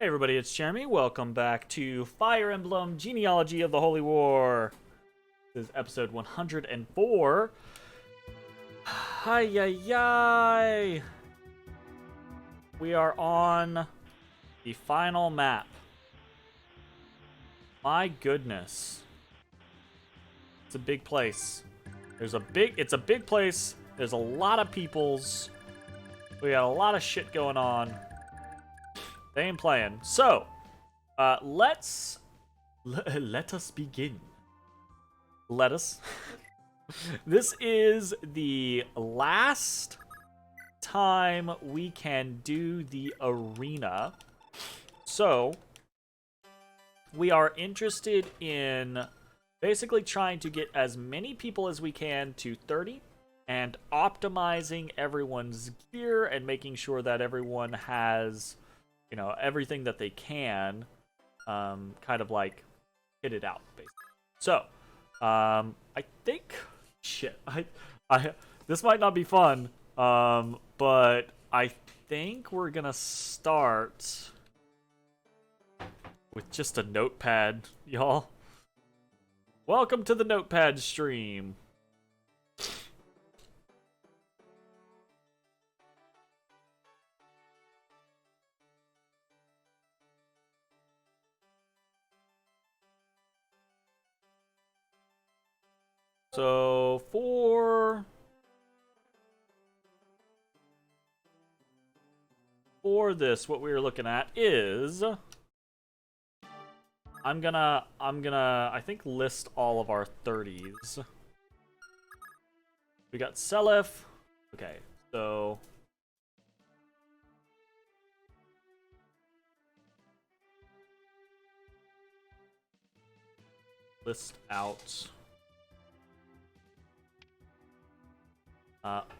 Hey everybody, it's Jeremy. Welcome back to Fire Emblem Genealogy of the Holy War. This is episode 104. Hi, yi. We are on the final map. My goodness. It's a big place. It's a big place. There's a lot of peoples. We got a lot of shit going on. They ain't playing. So, let us begin. Let us. This is the last time we can do the arena. So, we are interested in basically trying to get as many people as we can to 30 and optimizing everyone's gear and making sure that everyone has, you know, everything that they can, kind of like hit it out, basically. So, I think, this might not be fun, but I think we're gonna start with just a notepad, y'all. Welcome to the notepad stream. So for this, what we are looking at is I'm gonna I think list all of our 30s. We got Selef. Okay, so list out.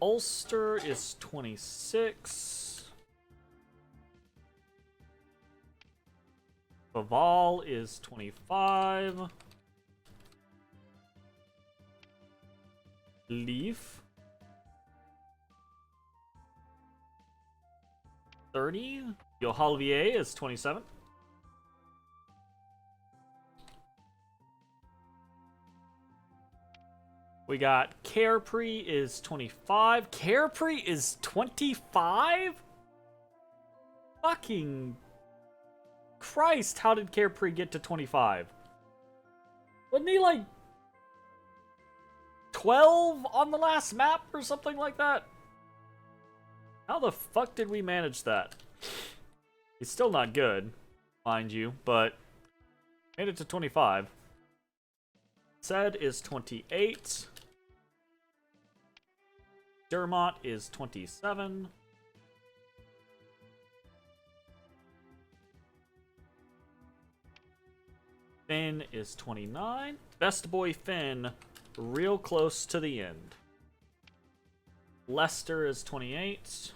Ulster is 26. Baval is 25. Leaf 30. Yohalvier is 27. We got Carepri is 25. Carepri is 25? Fucking Christ, how did Carepri get to 25? Wasn't he like 12 on the last map or something like that? How the fuck did we manage that? He's still not good, mind you, but made it to 25. Zed is 28. Dermot is 27. Finn is 29. Best boy Finn, real close to the end. Lester is 28.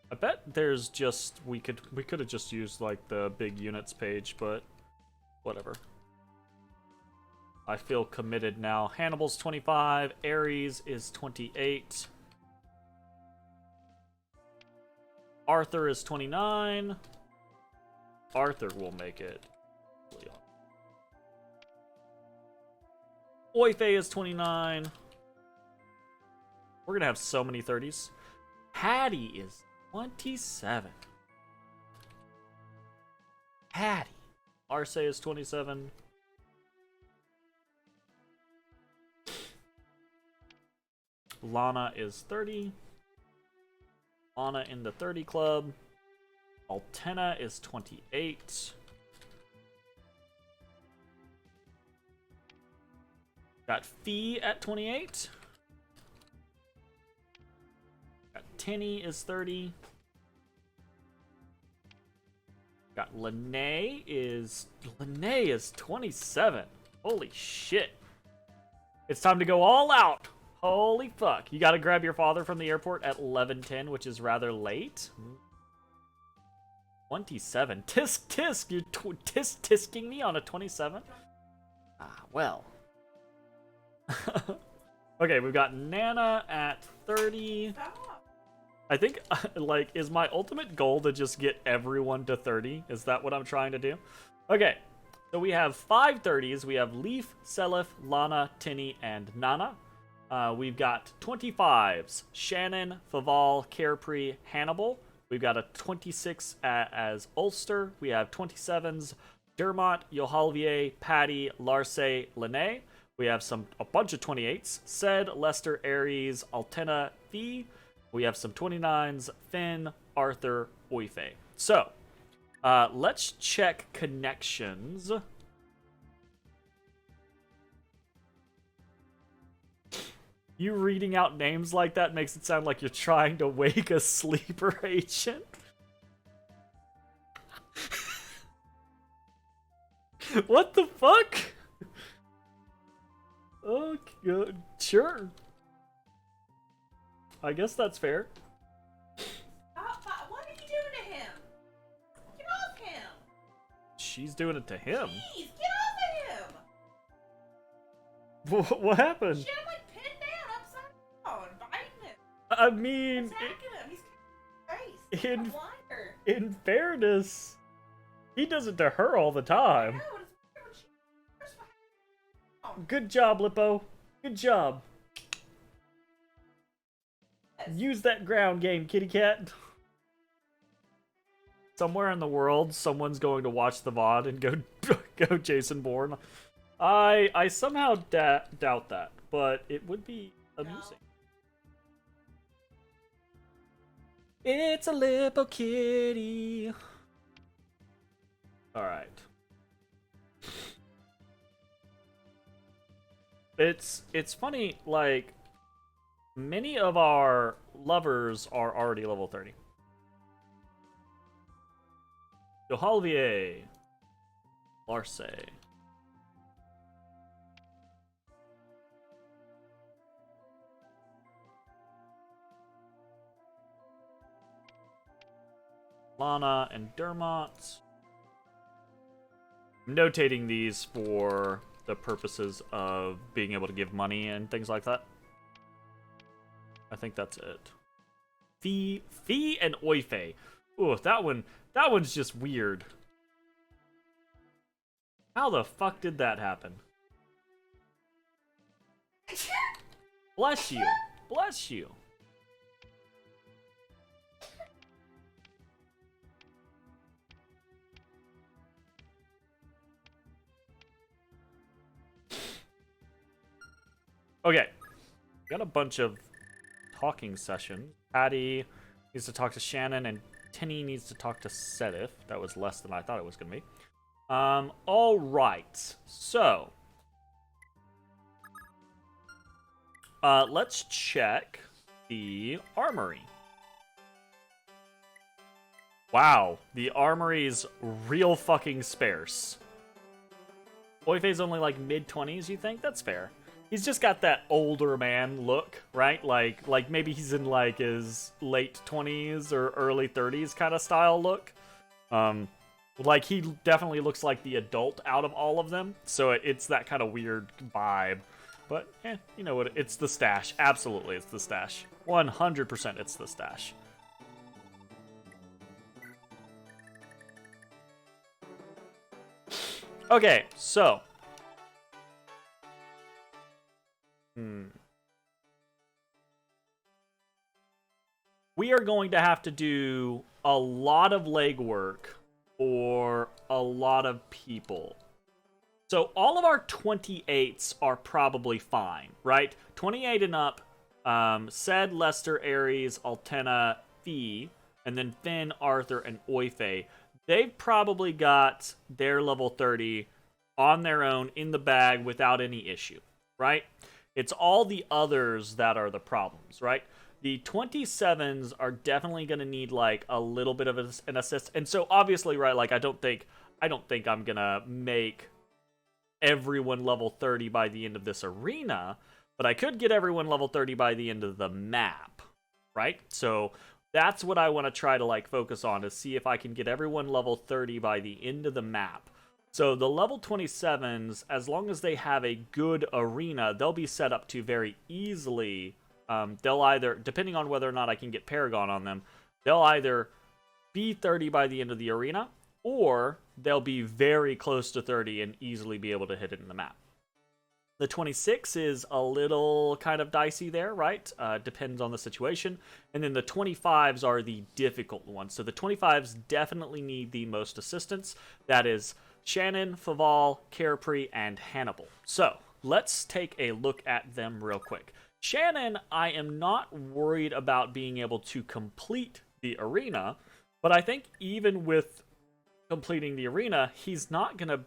I bet there's just we could have just used like the big units page, but whatever. I feel committed now. Hannibal's 25. Ares is 28. Arthur is 29. Arthur will make it. Oife is 29. We're gonna have so many 30s. Hattie is 27. Hattie. Arce is 27. Lana is 30. Lana in the 30 club. Altena is 28. Got Fee at 28. Got Tinny is 30. Got Lene is 27. Holy shit. It's time to go all out. Holy fuck. You gotta grab your father from the airport at 11:10, which is rather late. 27. Tisk. You're tisking me on a 27? Ah, well. Okay, we've got Nana at 30. I think, like, is my ultimate goal to just get everyone to 30? Is that what I'm trying to do? Okay, so we have 5 30s. We have Leaf, Selif, Lana, Tinny, and Nana. We've got 25s. Shannon, Faval, Carefree, Hannibal. We've got a 26 as Ulster. We have 27s. Dermot, Yohalvier, Patty, Larce, Lene. We have a bunch of 28s. Ced, Lester, Aries, Altena, Fee. We have some 29s. Finn, Arthur, Oife. So, let's check connections. You reading out names like that makes it sound like you're trying to wake a sleeper agent. What the fuck? Oh, good. Sure. I guess that's fair. What are you doing to him? Get off him! She's doing it to him. Please, get off of him! What happened? She had him like pinned down upside down, biting him. I mean, Attacking him. He's face. He's a blinder. in fairness, he does it to her all the time. Good job, Lippo. Good job. Use that ground game, kitty cat. Somewhere in the world, someone's going to watch the VOD and go Jason Bourne. I somehow doubt that, but it would be amusing. No. It's a Lippo kitty. All right. It's funny, like, many of our lovers are already level 30. Johalvier. Larce. Lana and Dermot. I'm notating these for the purposes of being able to give money and things like that. I think that's it. Fee and Oife. Ooh, that one's just weird. How the fuck did that happen? Bless you. Bless you. Okay. Got a bunch of talking sessions. Patty needs to talk to Shannon, and Tinny needs to talk to Sedif. That was less than I thought it was going to be. All right. So, let's check the armory. Wow, the armory's real fucking sparse. Oife's only like mid-20s, you think? That's fair. He's just got that older man look, right? Like maybe he's in like his late 20s or early 30s kind of style look. Like he definitely looks like the adult out of all of them. So it's that kind of weird vibe. But you know what? It's the stash. Absolutely, it's the stash. 100% it's the stash. Okay, so we are going to have to do a lot of legwork for a lot of people. So all of our 28s are probably fine, right? 28 and up, Ced, Lester, Aries, Altena, Fee, and then Finn, Arthur, and Oife. They've probably got their level 30 on their own in the bag without any issue, right? It's all the others that are the problems, right? The 27s are definitely going to need like a little bit of an assist. And so obviously, right, like I don't think I'm going to make everyone level 30 by the end of this arena, but I could get everyone level 30 by the end of the map, right? So that's what I want to try to like focus on, is see if I can get everyone level 30 by the end of the map. So the level 27s, as long as they have a good arena, they'll be set up to very easily They'll either, depending on whether or not I can get Paragon on them, they'll either be 30 by the end of the arena, or they'll be very close to 30 and easily be able to hit it in the map. The 26 is a little kind of dicey there, right? Depends on the situation. And then the 25s are the difficult ones. So the 25s definitely need the most assistance. That is Shannon, Faval, Carapri, and Hannibal. So let's take a look at them real quick. Shannon, I am not worried about being able to complete the arena, but I think even with completing the arena, he's not just going to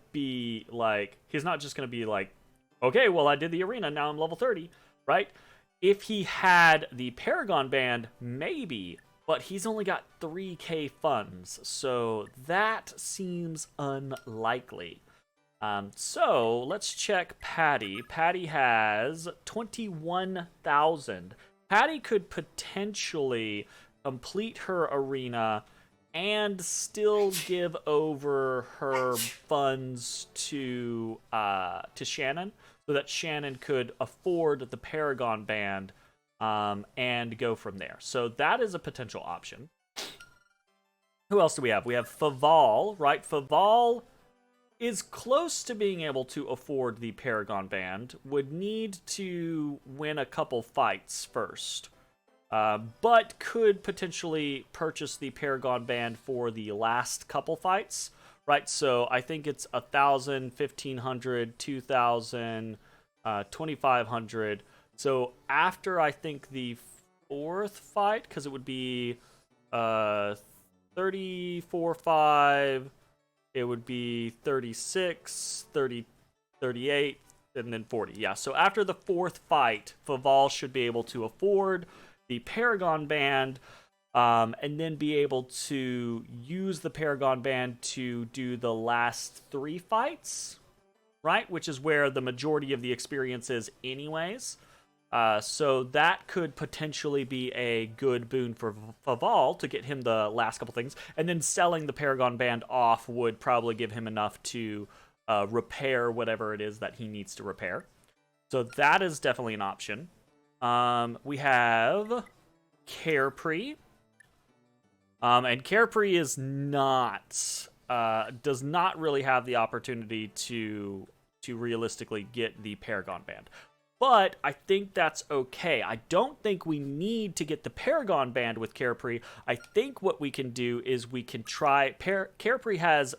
be like, okay, well, I did the arena, now I'm level 30, right? If he had the Paragon Band, maybe, but he's only got 3k funds, so that seems unlikely. So let's check Patty. Patty has 21,000. Patty could potentially complete her arena and still give over her funds to Shannon, so that Shannon could afford the Paragon Band and go from there. So that is a potential option. Who else do we have? We have Faval, right? Faval is close to being able to afford the Paragon Band, would need to win a couple fights first. But could potentially purchase the Paragon Band for the last couple fights, right? So I think it's 1,000, 1,500, 2,000, 2,500. So after, I think, the fourth fight, because it would be 34-5, it would be 36, 30, 38, and then 40. Yeah, so after the fourth fight, Faval should be able to afford the Paragon Band, and then be able to use the Paragon Band to do the last 3 fights, right? Which is where the majority of the experience is anyways. So that could potentially be a good boon for Faval to get him the last couple things. And then selling the Paragon Band off would probably give him enough to repair whatever it is that he needs to repair. So that is definitely an option. We have Carapri. And Carapri is does not really have the opportunity to realistically get the Paragon Band. But I think that's okay. I don't think we need to get the Paragon Band with Carapri. I think what we can do is we can try... Carapri has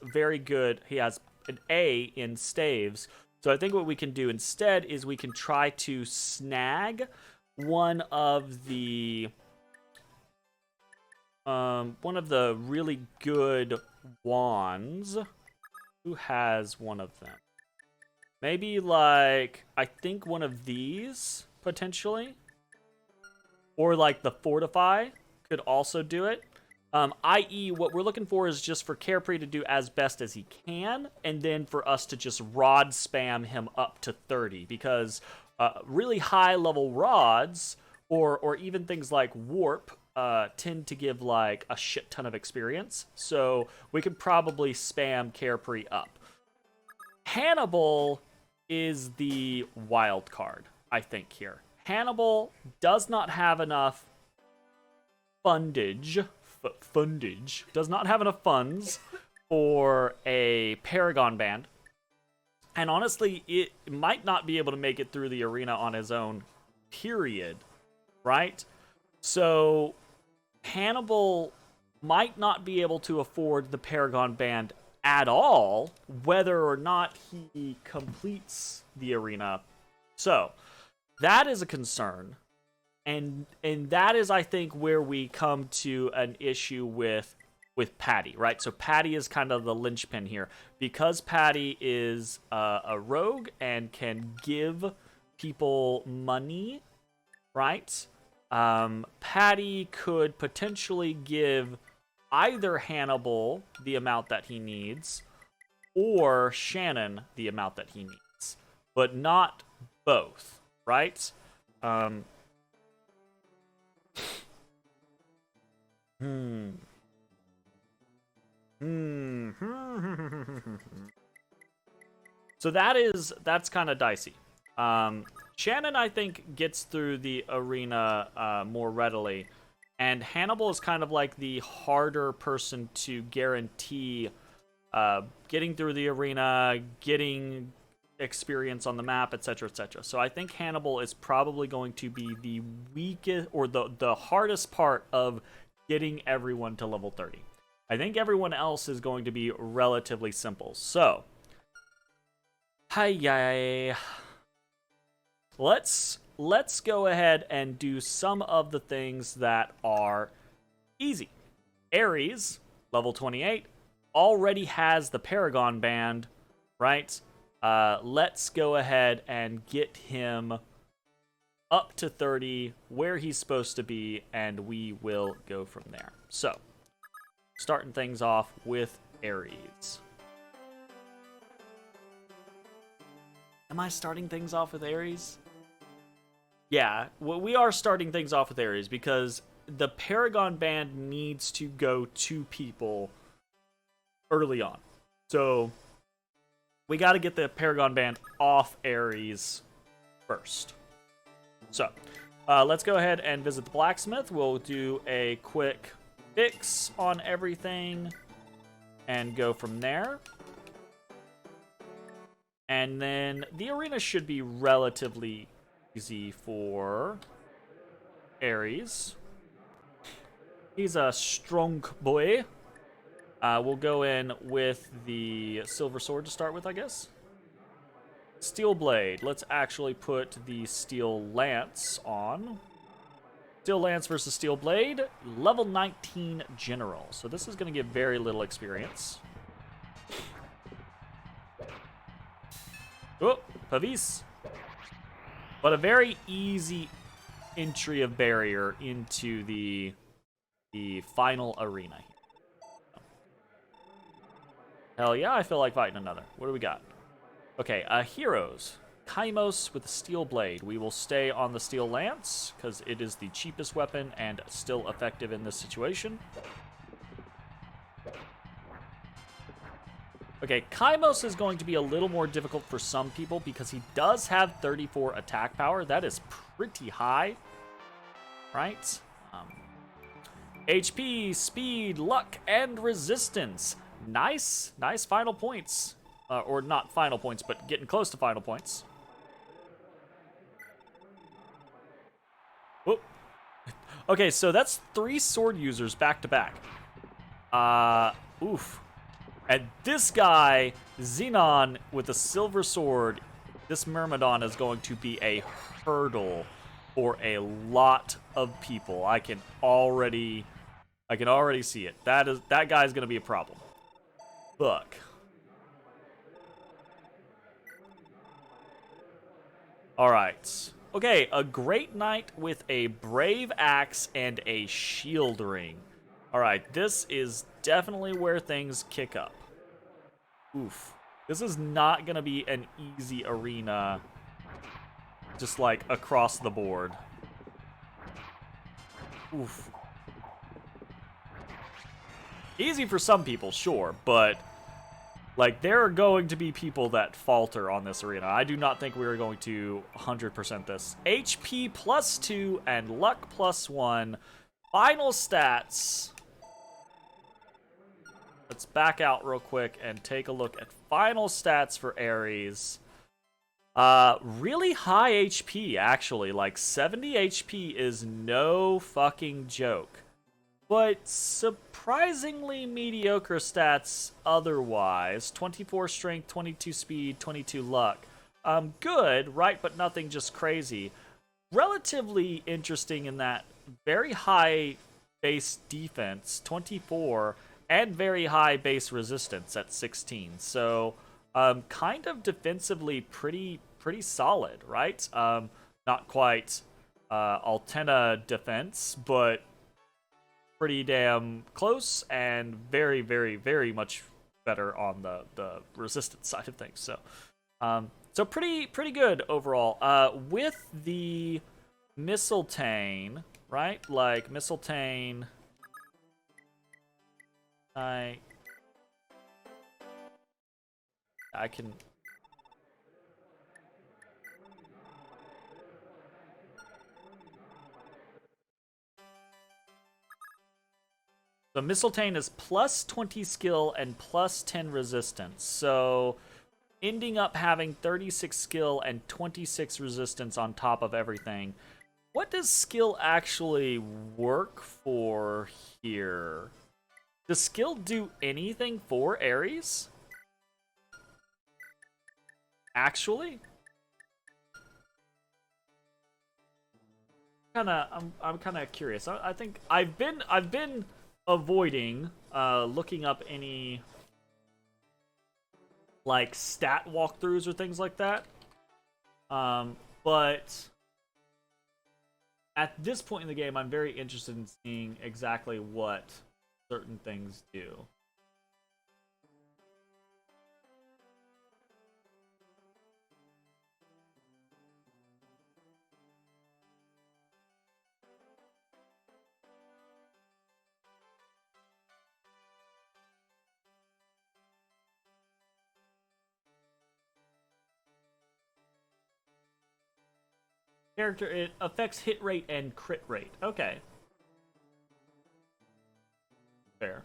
he has an A in staves. So I think what we can do instead is we can try to snag one of the really good wands. Who has one of them? Maybe, like, I think one of these, potentially. Or, like, the Fortify could also do it. I.e., what we're looking for is just for Carapri to do as best as he can, and then for us to just rod spam him up to 30. Because really high-level rods, or even things like Warp, tend to give, like, a shit ton of experience. So we could probably spam Carapri up. Hannibal is the wild card, I think, here. Hannibal does not have enough does not have enough funds for a Paragon Band. And honestly, it might not be able to make it through the arena on his own, period, right? So Hannibal might not be able to afford the Paragon Band at all, whether or not he completes the arena. So that is a concern, and that is, I think, where we come to an issue with Patty, right? So Patty is kind of the linchpin here, because Patty is a rogue and can give people money, right? Patty could potentially give either Hannibal the amount that he needs, or Shannon the amount that he needs, but not both, right? So that's kind of dicey. Shannon, I think, gets through the arena more readily, and Hannibal is kind of like the harder person to guarantee getting through the arena, getting experience on the map, etc., etc. So I think Hannibal is probably going to be the weakest or the hardest part of getting everyone to level 30. I think everyone else is going to be relatively simple. So, hi. Let's go ahead and do some of the things that are easy. Ares, level 28, already has the Paragon Band, right? Let's go ahead and get him up to 30, where he's supposed to be, and we will go from there. So, starting things off with Ares. Am I starting things off with Ares? Yeah, well, we are starting things off with Ares because the Paragon Band needs to go to people early on. So, we got to get the Paragon Band off Ares first. So, let's go ahead and visit the blacksmith. We'll do a quick fix on everything and go from there. And then the arena should be relatively easy for Ares. He's a strong boy. We'll go in with the silver sword to start with, I guess. Steel blade. Let's actually put the steel lance on. Steel lance versus steel blade. Level 19 general. So this is going to give very little experience. Oh, Pavis. But a very easy entry of barrier into the final arena here. Hell yeah, I feel like fighting another. What do we got? Okay, heroes. Kaimos with a steel blade. We will stay on the steel lance, because it is the cheapest weapon and still effective in this situation. Okay, Kaimos is going to be a little more difficult for some people because he does have 34 attack power. That is pretty high, right? HP, speed, luck, and resistance. Nice final points. Or not final points, but getting close to final points. Whoop. Okay, so that's 3 sword users back to back. Oof. And this guy, Xenon, with a silver sword, this Myrmidon is going to be a hurdle for a lot of people. I can already see it. That guy's gonna be a problem. Look. Alright. Okay, a great knight with a brave axe and a shield ring. Alright, this is definitely where things kick up. Oof. This is not gonna be an easy arena, just like across the board. Oof. Easy for some people, sure, but like there are going to be people that falter on this arena. I do not think we are going to 100% this. HP plus 2 and luck plus 1. Final stats. Let's back out real quick and take a look at final stats for Ares. Really high HP, actually. Like, 70 HP is no fucking joke. But surprisingly mediocre stats otherwise. 24 strength, 22 speed, 22 luck. Good, right? But nothing just crazy. Relatively interesting in that very high base defense, 24, and very high base resistance at 16. So, kind of defensively pretty solid, right? Not quite Altena defense, but pretty damn close and very much better on the resistance side of things. So, so pretty good overall. With the Mistletoe, right? Like Mistletoe. I can. So Mistletoe is plus 20 skill and plus 10 resistance. So ending up having 36 skill and 26 resistance on top of everything. What does skill actually work for here? Does skill do anything for Ares? Actually? I'm kind of curious. I think I've been avoiding looking up any like stat walkthroughs or things like that. But at this point in the game, I'm very interested in seeing exactly what certain things do. Character, it affects hit rate and crit rate. Okay. Fair.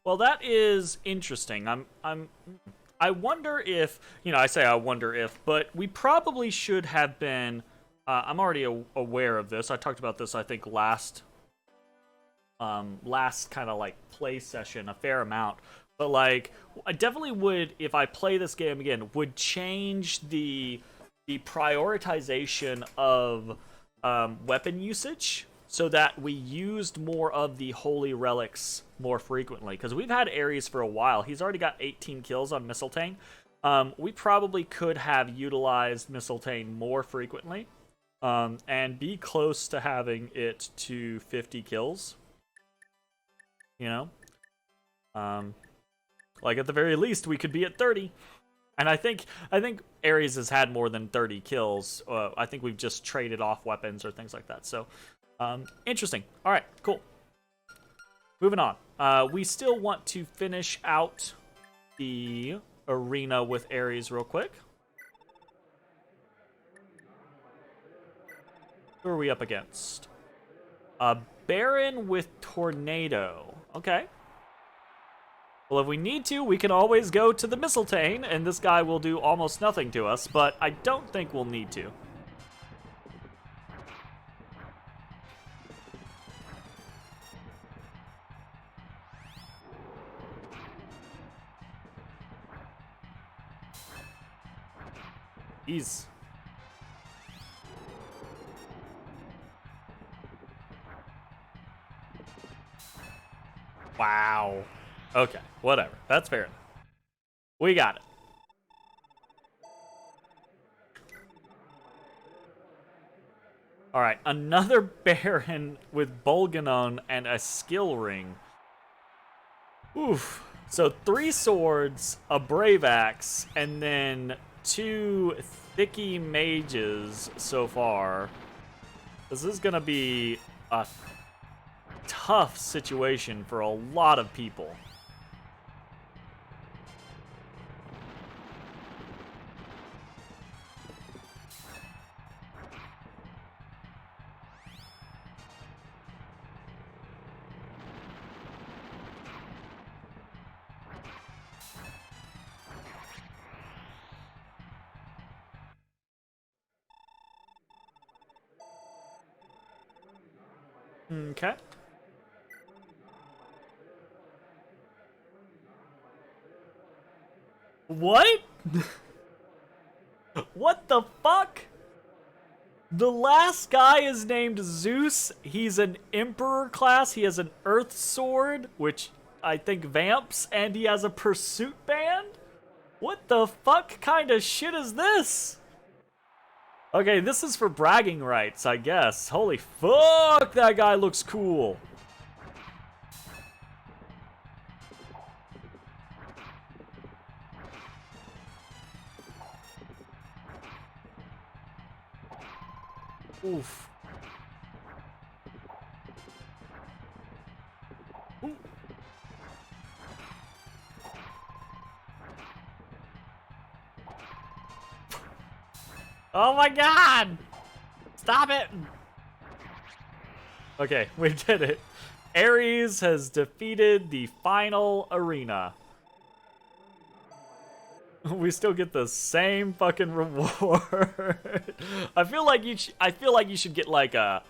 Well, that is interesting. I wonder if, I say I wonder if, but we probably should have been, I'm already aware of this. I talked about this, I think, last kind of like play session a fair amount. But like, I definitely would, if I play this game again, would change the prioritization of weapon usage so that we used more of the holy relics more frequently. Because we've had Ares for a while. He's already got 18 kills on Mistletoe. We probably could have utilized Mistletoe more frequently and be close to having it to 50 kills. Like at the very least, we could be at 30. And I think Ares has had more than 30 kills. I think we've just traded off weapons or things like that. So, interesting. All right, cool. Moving on. We still want to finish out the arena with Ares real quick. Who are we up against? A Baron with Tornado. Okay. Well, if we need to, we can always go to the Mistletoe, and this guy will do almost nothing to us, but I don't think we'll need to. He's... Wow. Okay, whatever. That's fair enough. We got it. Alright, another Baron with Bolganon and a skill ring. Oof. So 3 swords, a Brave Axe, and then 2 Thicky Mages so far. This is gonna be a tough situation for a lot of people. Okay. What? What the fuck? The last guy is named Zeus. He's an Emperor class. He has an Earth Sword, which I think vamps, and he has a Pursuit Band? What the fuck kind of shit is this? Okay, this is for bragging rights, I guess. Holy fuck, that guy looks cool. Oof. Ooh. Oh my god! Stop it! Okay, we did it. Ares has defeated the final arena. We still get the same fucking reward. I feel like you should get like a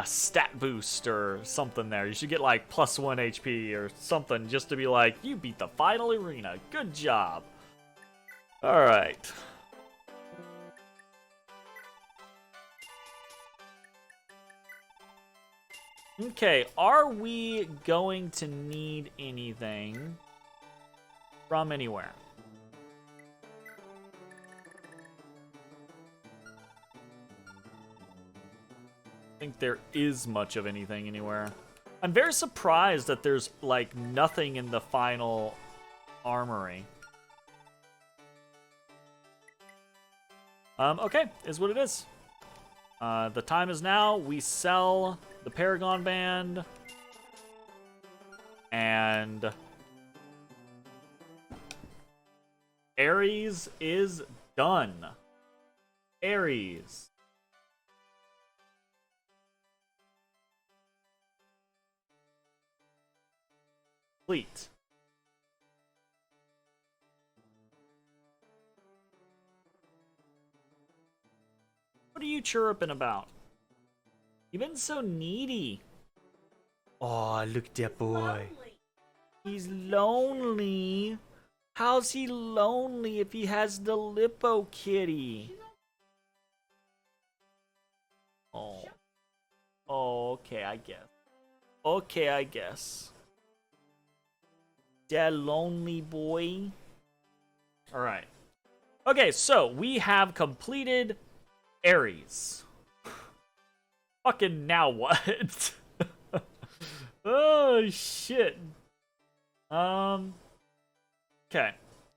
stat boost or something there. You should get like +1 HP or something just to be like, you beat the final arena. Good job. All right. Okay, are we going to need anything from anywhere? I think there is much of anything anywhere. I'm very surprised that there's like nothing in the final armory. Okay, is what it is. The time is now. We sell the Paragon Band. And Ares is done. Ares. Complete. What are you chirping about? You've been so needy. Oh, look at that boy. Lonely. He's lonely. How's he lonely if he has the Lippo kitty? Oh. Oh, okay, I guess. Okay, I guess. That lonely boy. Alright. Okay, so we have completed Ares. Fucking now what? Oh shit. Okay.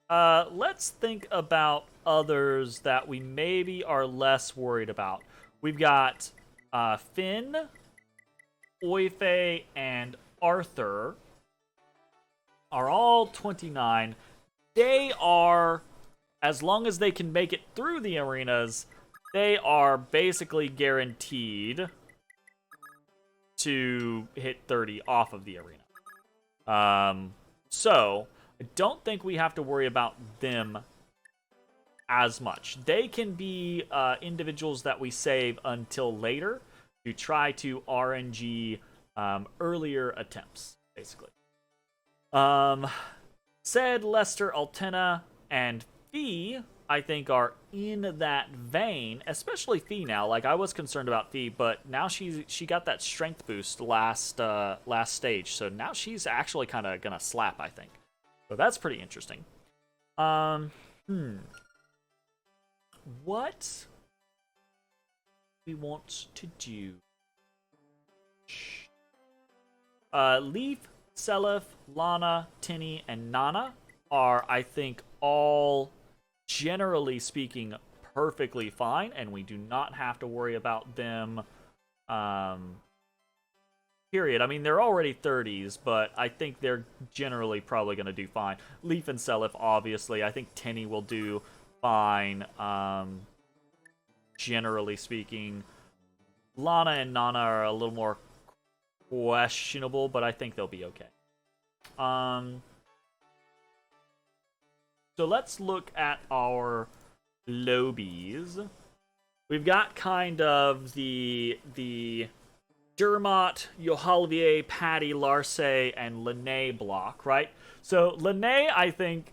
Let's think about others that we maybe are less worried about. We've got Finn, Oife, and Arthur are all 29. They are, as long as they can make it through the arenas, they are basically guaranteed to hit 30 off of the arena. So, I don't think we have to worry about them as much. They can be individuals that we save until later to try to RNG earlier attempts, basically. Said Lester, Altena, and Fee, I think, are in that vein, especially Fee now. Like, I was concerned about Fee, but now she got that strength boost last stage, so now she's actually kind of gonna slap, I think. So that's pretty interesting. What we want to do? Leaf, Selef, Lana, Tinny, and Nana are, I think, all, generally speaking, perfectly fine, and we do not have to worry about them, period. I mean, they're already 30s, but I think they're generally probably going to do fine. Leaf and Selef, obviously. I think Tinny will do fine, generally speaking. Lana and Nana are a little more questionable, but I think they'll be okay. So let's look at our lobies. We've got kind of the Dermot, Yohalvier, Patty, Larce, and Lene block, right? So Lene, I think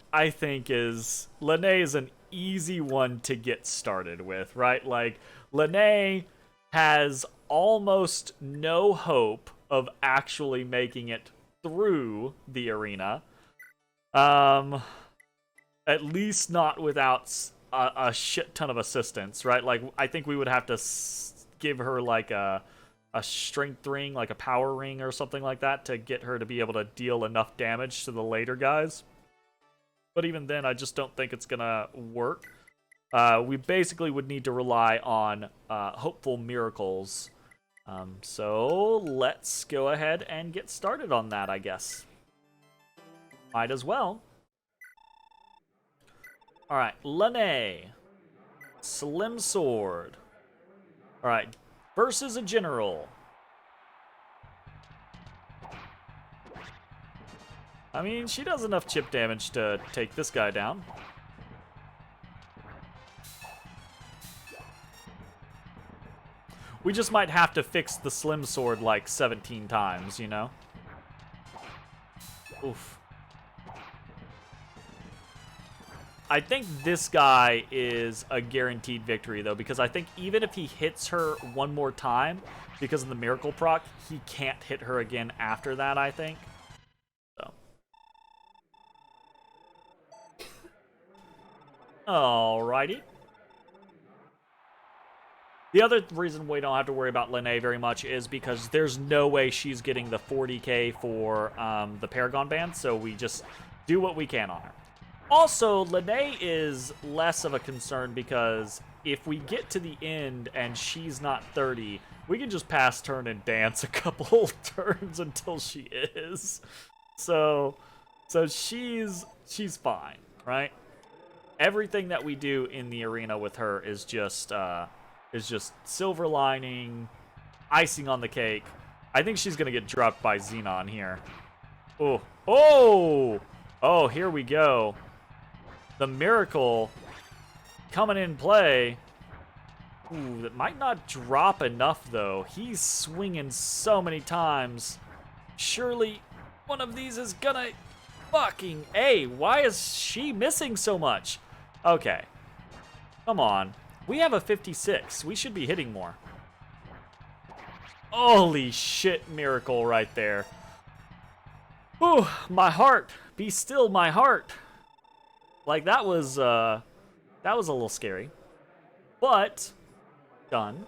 is an easy one to get started with, right? Like, Lene has almost no hope of actually making it through the arena. At least not without a shit ton of assistance, right? Like, I think we would have to give her like a strength ring, like a power ring or something like that, to get her to be able to deal enough damage to the later guys. But even then, I just don't think it's gonna work. We basically would need to rely on hopeful miracles. So let's go ahead and get started on that, I guess. Might as well. Alright, Lene. Slim Sword. Alright, versus a general. I mean, she does enough chip damage to take this guy down. We just might have to fix the Slim Sword like 17 times, you know? Oof. I think this guy is a guaranteed victory, though, because I think even if he hits her one more time, because of the Miracle proc, he can't hit her again after that, I think. So. Alrighty. The other reason we don't have to worry about Lene very much is because there's no way she's getting the 40k for the Paragon band, so we just do what we can on her. Also, Lene is less of a concern because if we get to the end and she's not 30, we can just pass turn and dance a couple turns until she is. So she's fine, right? Everything that we do in the arena with her is just silver lining, icing on the cake. I think she's gonna get dropped by Xenon here. Oh, here we go. The Miracle coming in play. Ooh, that might not drop enough, though. He's swinging so many times. Surely one of these is gonna fucking... Hey, why is she missing so much? Okay. Come on. We have a 56. We should be hitting more. Holy shit, Miracle right there. Ooh, my heart. Be still, my heart. Like, that was a little scary. But, done.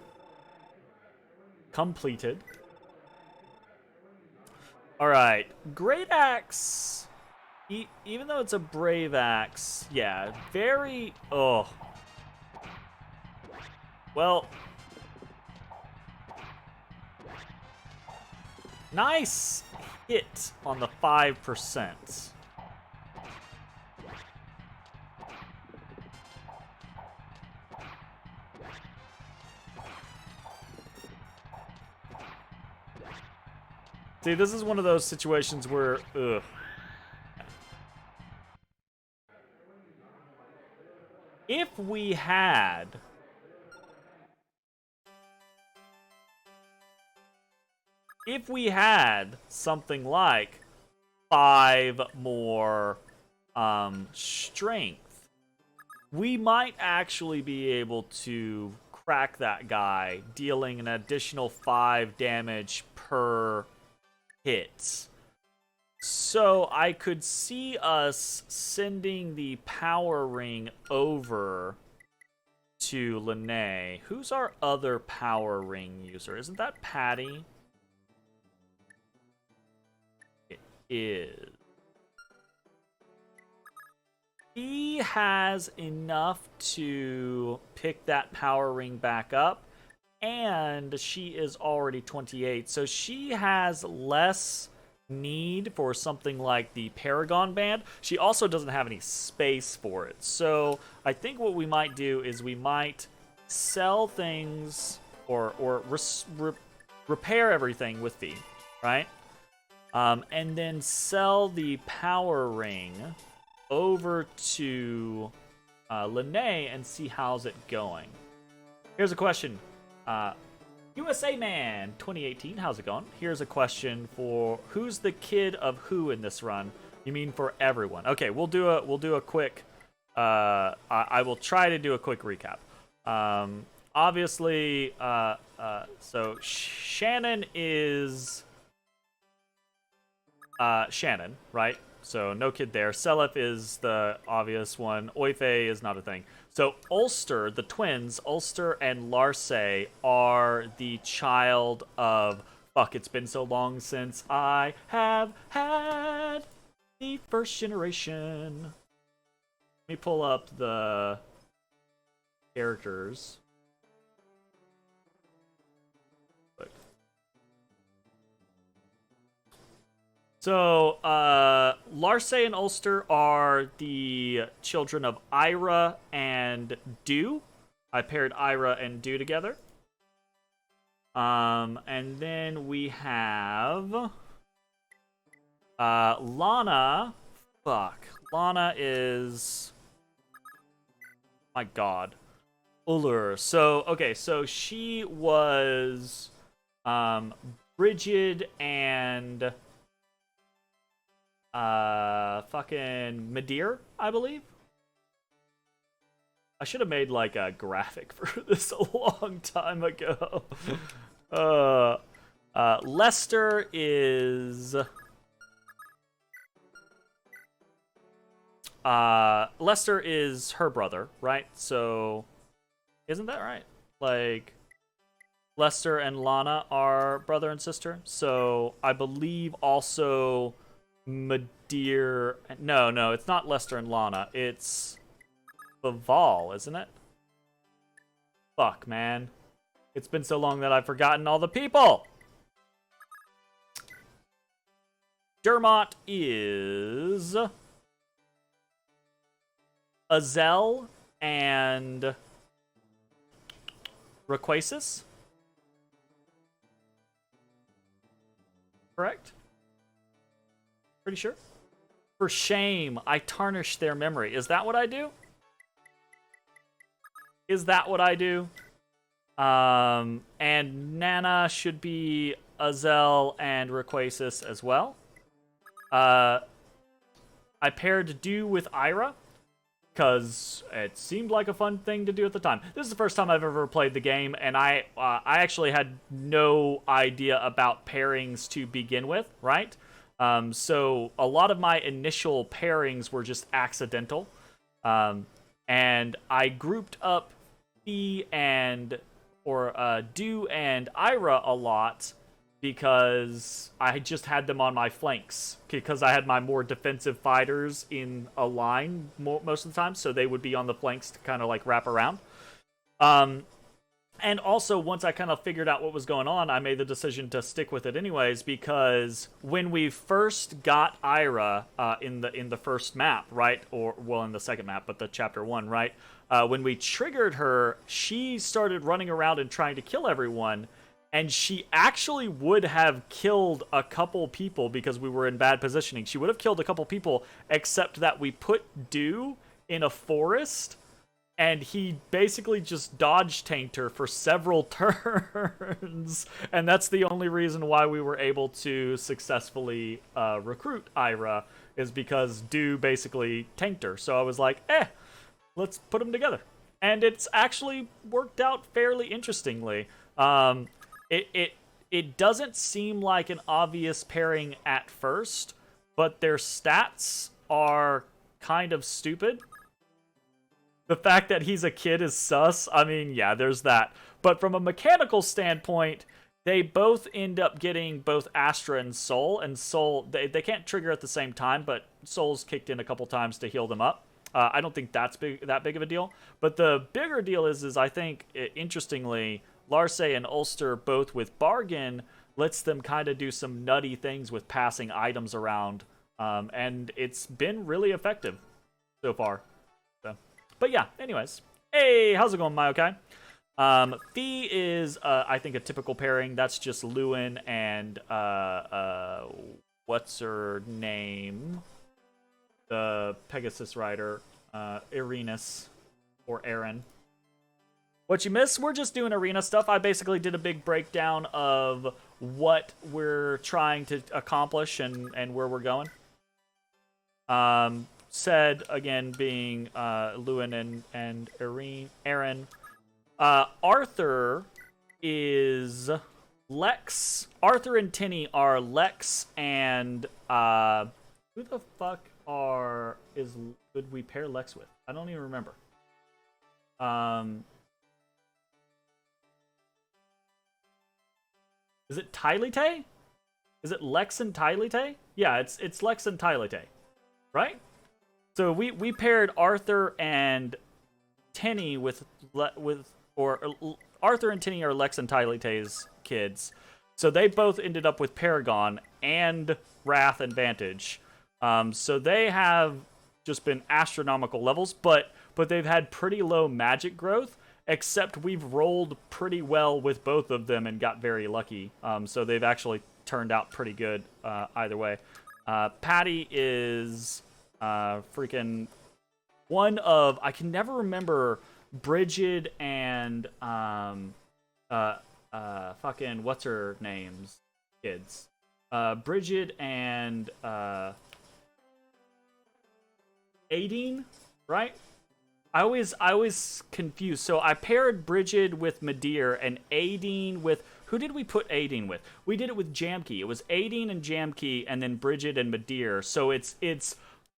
Completed. Alright, Great Axe. Even though it's a Brave Axe, yeah, very... Oh. Well. Nice hit on the 5%. See, this is one of those situations where, ugh. If we had something like 5 more strength, we might actually be able to crack that guy, dealing an additional 5 damage per hit. So I could see us sending the power ring over to Lene. Who's our other power ring user? Isn't that Patty? It is. He has enough to pick that power ring back up, and she is already 28, so she has less need for something like the Paragon band. She also doesn't have any space for it, so I think what we might do is we might sell things or repair everything with V, right? And then sell the power ring over to Lene and see how's it going. Here's a question. USA Man 2018, how's it going? Here's a question for who's the kid of who in this run? You mean for everyone? Okay, we'll do a quick. I will try to do a quick recap. Obviously, so Shannon is Shannon, right? So no kid there. Selef is the obvious one. Oife is not a thing. So Ulster, the twins, Ulster and Larse are the child of... Fuck, it's been so long since I have had the first generation. Let me pull up the characters. So, Larse and Ulster are the children of Ira and Dew. I paired Ira and Do together. And then we have Lana. Fuck. Lana is, my god, Ullur. So, okay, so she was Brigid and fucking Midir, I believe. I should have made like a graphic for this a long time ago. Lester is her brother, right? So isn't that right? Like Lester and Lana are brother and sister. So I believe also Midir. No, it's not Lester and Lana. It's Baval, isn't it? Fuck, man. It's been so long that I've forgotten all the people. Dermot is Azel and Requasis. Correct? Pretty sure. For shame, I tarnish their memory. Is that what I do? Is that what I do? And Nana should be Azel and Requasis as well. I paired Do with Ira because it seemed like a fun thing to do at the time. This is the first time I've ever played the game, and I actually had no idea about pairings to begin with, right? So a lot of my initial pairings were just accidental. And I grouped up Fee and Do and Ira a lot because I just had them on my flanks because I had my more defensive fighters in a line most of the time, so they would be on the flanks to kind of like wrap around. And also, once I kind of figured out what was going on, I made the decision to stick with it anyways, because when we first got Ira in the first map, right? Or, well, in the second map, but the chapter 1, right? When we triggered her, she started running around and trying to kill everyone, and she actually would have killed a couple people because we were in bad positioning. She would have killed a couple people, except that we put Do in a forest, and he basically just dodge tanked her for several turns. And that's the only reason why we were able to successfully recruit Ira, is because Do basically tanked her. So I was like, let's put them together. And it's actually worked out fairly interestingly. It doesn't seem like an obvious pairing at first, but their stats are kind of stupid. The fact that he's a kid is sus. I mean, yeah, there's that. But from a mechanical standpoint, they both end up getting both Astra and Soul. And Soul, they can't trigger at the same time, but Soul's kicked in a couple times to heal them up. I don't think that's that big of a deal. But the bigger deal is I think, interestingly, Larce and Ulster, both with Bargain, lets them kind of do some nutty things with passing items around. And it's been really effective so far. But yeah, anyways. Hey, how's it going, Mayokai? Fee is, I think, a typical pairing. That's just Lewin and, what's her name? The Pegasus rider, Irenas, or Aaron. What you missed? We're just doing arena stuff. I basically did a big breakdown of what we're trying to accomplish and where we're going. Said, again, being Lewin and Aaron. Arthur is Lex. Arthur and Tinny are Lex and... who the fuck would we pair Lex with? I don't even remember. Is it Tylite? Is it Lex and Tylite? Yeah, it's Lex and Tylite, right? So we paired Arthur and Tinny with Arthur and Tinny are Lex and Tylite's kids. So they both ended up with Paragon and Wrath and Vantage. So they have just been astronomical levels, but they've had pretty low magic growth. except we've rolled pretty well with both of them and got very lucky. So they've actually turned out pretty good either way. Patty is freaking one of, I can never remember Bridget and fucking what's her name's kids. Bridget and Aideen, right? I always confuse. So I paired Bridget with Madeir and Aideen with, who did we put Aideen with? We did it with Jamkey. It was Aideen and Jamkey and then Bridget and Madeir. So it's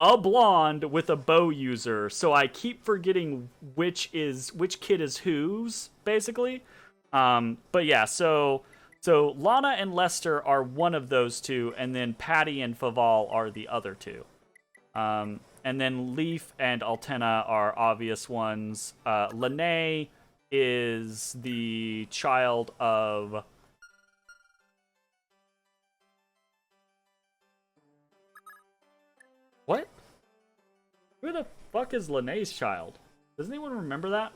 a blonde with a bow user. So I keep forgetting which kid is whose, basically. But yeah, so Lana and Lester are one of those two, and then Patty and Faval are the other two. And then Leaf and Altena are obvious ones. Lene is the child of... What? Who the fuck is Lene's child? Does anyone remember that?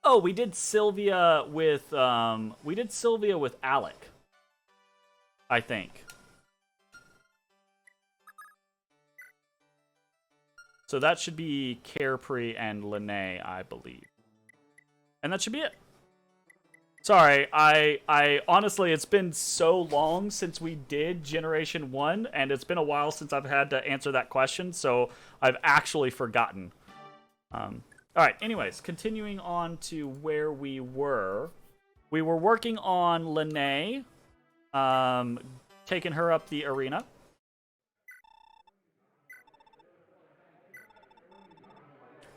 Oh, we did Sylvia with Alec, I think. So that should be Carefree and Lene, I believe. And that should be it. Sorry, I honestly, it's been so long since we did Generation 1, and it's been a while since I've had to answer that question, so I've actually forgotten. Alright, anyways, continuing on to where we were. We were working on Lene, taking her up the arena.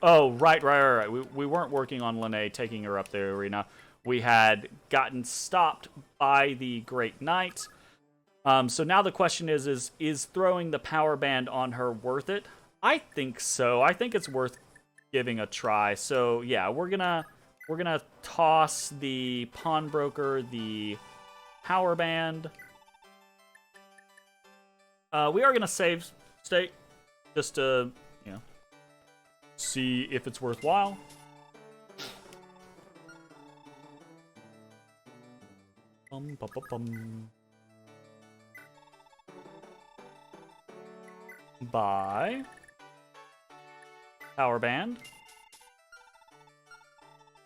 Oh, right. We weren't working on Lene, taking her up the arena. We had gotten stopped by the Great Knight. So now the question is throwing the power band on her worth it? I think so. I think it's worth giving a try. So yeah, we're gonna toss the pawnbroker the power band. We are gonna save state just to, you know, see if it's worthwhile. Buy power band.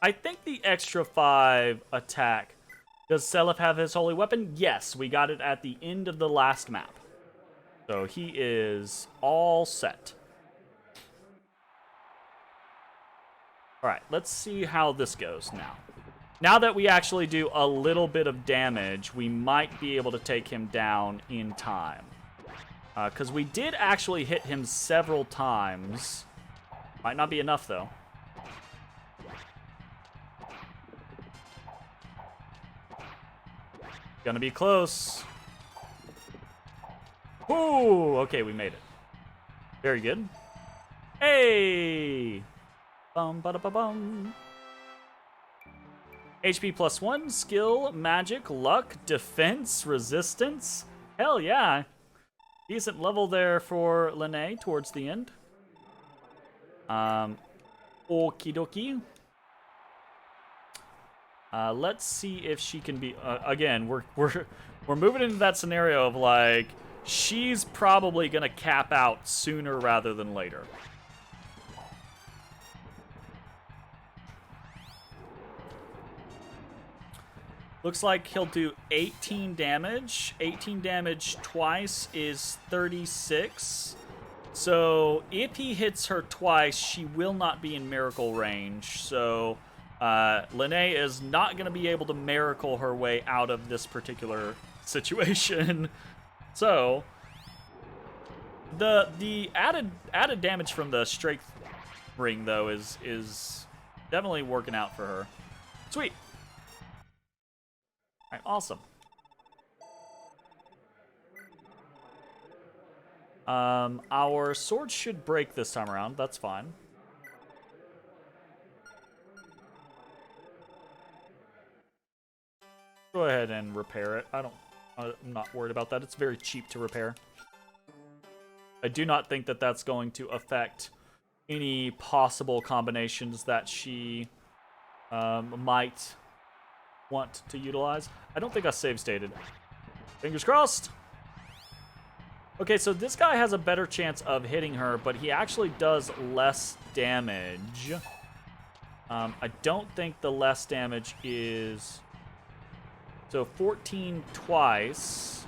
I think the extra 5 attack. Does Seliph have his holy weapon? Yes, we got it at the end of the last map. So he is all set. Alright, let's see how this goes now. Now that we actually do a little bit of damage, we might be able to take him down in time. Because we did actually hit him several times. Might not be enough, though. Gonna be close. Ooh, okay, we made it. Very good. Hey! Bum, ba da ba bum. HP +1, skill, magic, luck, defense, resistance. Hell yeah. Decent level there for Lene towards the end. Okie dokie. Let's see if she can be. Again, we're moving into that scenario of like she's probably gonna cap out sooner rather than later. Looks like he'll do 18 damage. 18 damage twice is 36. So if he hits her twice, she will not be in miracle range. So Lene is not going to be able to miracle her way out of this particular situation. So the added damage from the strength ring though is definitely working out for her. Sweet. All right, awesome. Our sword should break this time around. That's fine. Go ahead and repair it. I'm not worried about that. It's very cheap to repair. I do not think that that's going to affect any possible combinations that she might want to utilize. I don't think I save stated. Fingers crossed. Okay, so this guy has a better chance of hitting her, but he actually does less damage. I don't think the less damage is... So 14 twice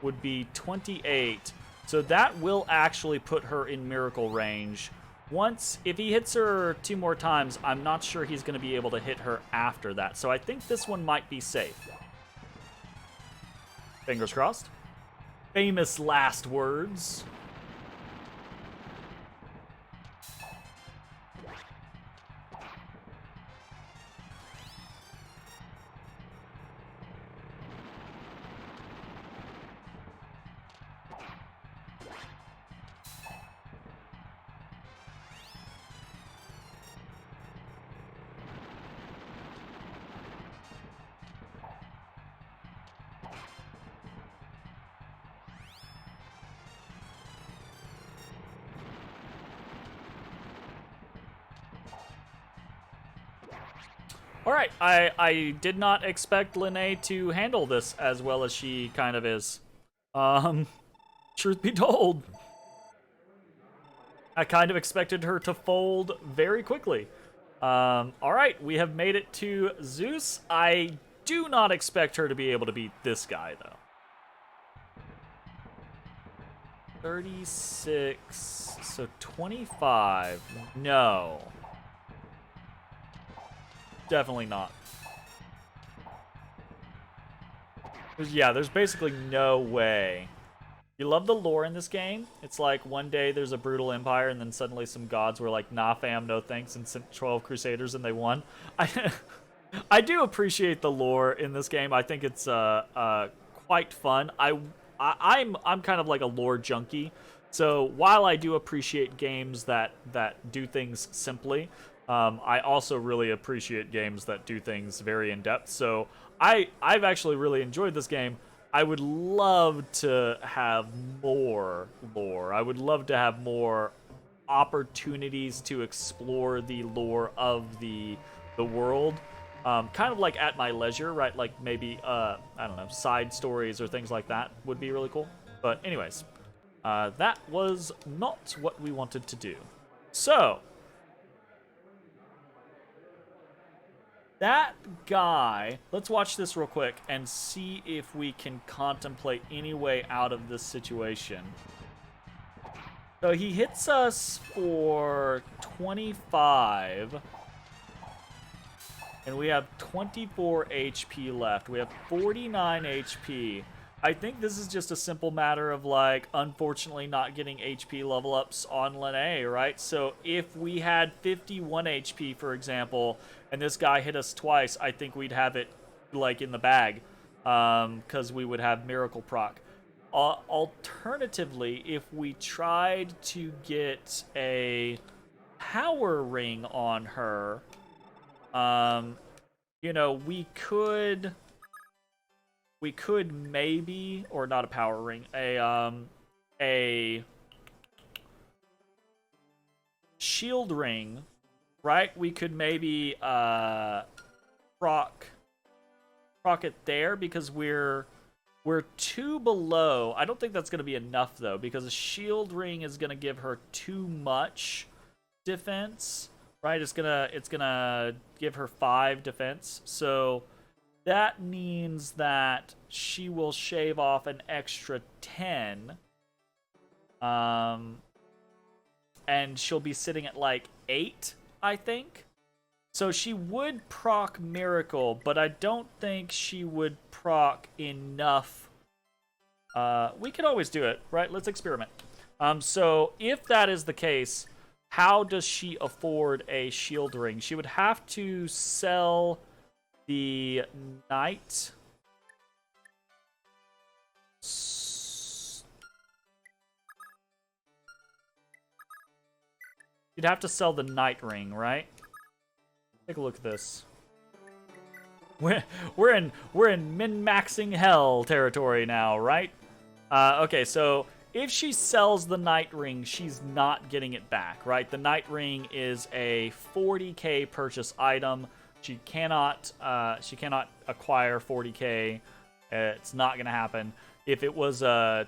would be 28. So that will actually put her in miracle range. Once, if he hits her 2 more times, I'm not sure he's going to be able to hit her after that. So I think this one might be safe. Fingers crossed. Famous last words. All right, I did not expect Lene to handle this as well as she kind of is. Truth be told, I kind of expected her to fold very quickly. All right, we have made it to Zeus. I do not expect her to be able to beat this guy, though. 36, so 25, no. Definitely not. Yeah, there's basically no way. You love the lore in this game. It's like one day there's a brutal empire and then suddenly some gods were like, nah fam, no thanks, and sent 12 crusaders and they won. I do appreciate the lore in this game. I think it's quite fun. I'm kind of like a lore junkie. So while I do appreciate games that do things simply, I also really appreciate games that do things very in-depth. So I've actually really enjoyed this game. I would love to have more lore. I would love to have more opportunities to explore the lore of the world. Kind of like at my leisure, right? Like maybe, I don't know, side stories or things like that would be really cool. But anyways, that was not what we wanted to do. So... that guy, let's watch this real quick and see if we can contemplate any way out of this situation. So he hits us for 25. And we have 24 HP left. We have 49 HP. I think this is just a simple matter of, like, unfortunately not getting HP level ups on Lene, right? So if we had 51 HP, for example, and this guy hit us twice, I think we'd have it, like, in the bag, because we would have Miracle proc. Alternatively, if we tried to get a power ring on her, you know, we could maybe, or not a power ring, a shield ring, right? We could maybe proc it there because we're 2 below. I don't think that's going to be enough though, because a shield ring is going to give her too much defense, right? It's gonna give her 5 defense. So that means that she will shave off an extra 10. And she'll be sitting at like 8, I think. So she would proc Miracle, but I don't think she would proc enough. We could always do it, right? Let's experiment. So if that is the case, how does she afford a shield ring? She would have to sell the knight. You'd have to sell the knight ring, right? Take a look at this. We're in min-maxing hell territory now, right? Okay, so if she sells the Night Ring, she's not getting it back, right? The Night Ring is a 40k purchase item. She cannot acquire 40k. It's not gonna happen. If it was a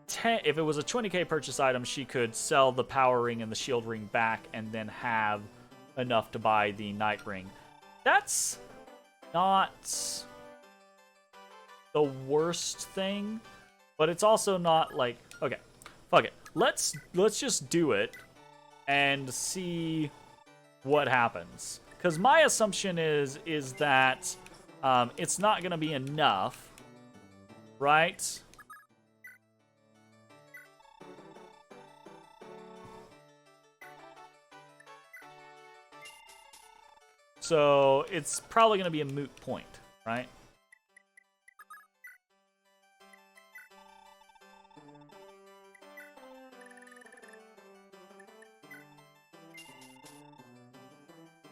20k purchase item, she could sell the Power Ring and the Shield Ring back, and then have enough to buy the Night Ring. That's not the worst thing, but it's also not like, okay, fuck it. Let's just do it and see what happens. Because my assumption is that it's not gonna be enough, right? So it's probably gonna be a moot point, right?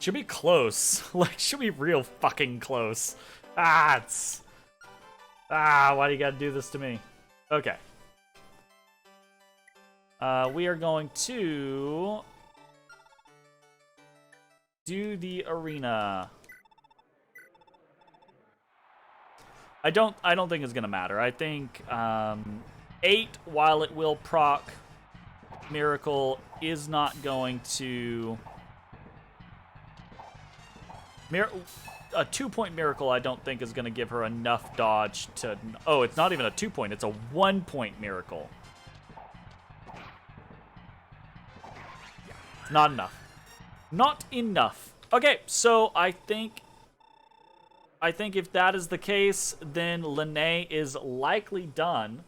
Should be close. Like, should be real fucking close. Why do you gotta do this to me? Okay. We are going to do the arena. I don't think it's gonna matter. I think 8, while it will proc Miracle, is not going to... A 2-point Miracle, I don't think, is going to give her enough dodge to... Oh, it's not even a 2-point. It's a 1-point Miracle. Not enough. Not enough. Okay, so I think if that is the case, then Linnea is likely done.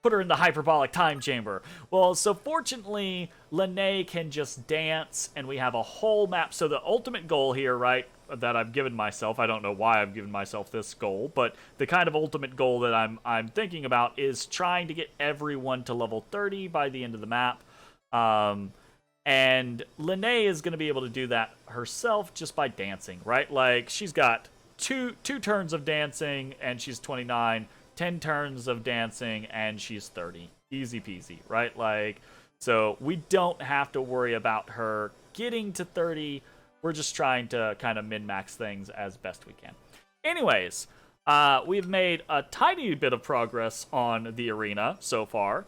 Put her in the hyperbolic time chamber. Well, so fortunately, Linnea can just dance, and we have a whole map. So the ultimate goal here, right, that I've given myself, I don't know why I've given myself this goal, but the kind of ultimate goal that I'm thinking about is trying to get everyone to level 30 by the end of the map. And Linnea is going to be able to do that herself just by dancing, right? Like, she's got two turns of dancing, and she's 29, 10 turns of dancing, and she's 30. Easy peasy, right? Like, so we don't have to worry about her getting to 30. We're just trying to kind of min-max things as best we can. Anyways, we've made a tiny bit of progress on the arena so far,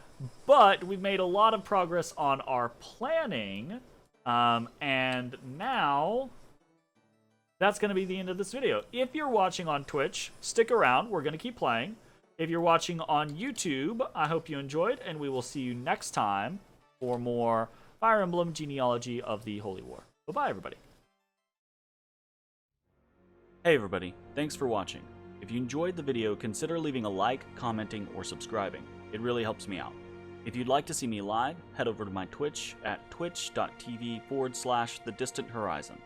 but we've made a lot of progress on our planning, and now that's going to be the end of this video. If you're watching on Twitch, stick around. We're going to keep playing. If you're watching on YouTube, I hope you enjoyed, and we will see you next time for more Fire Emblem Genealogy of the Holy War. Bye-bye, everybody. Hey everybody, thanks for watching. If you enjoyed the video, consider leaving a like, commenting, or subscribing. It really helps me out. If you'd like to see me live, head over to my Twitch at twitch.tv/thedistanthorizon.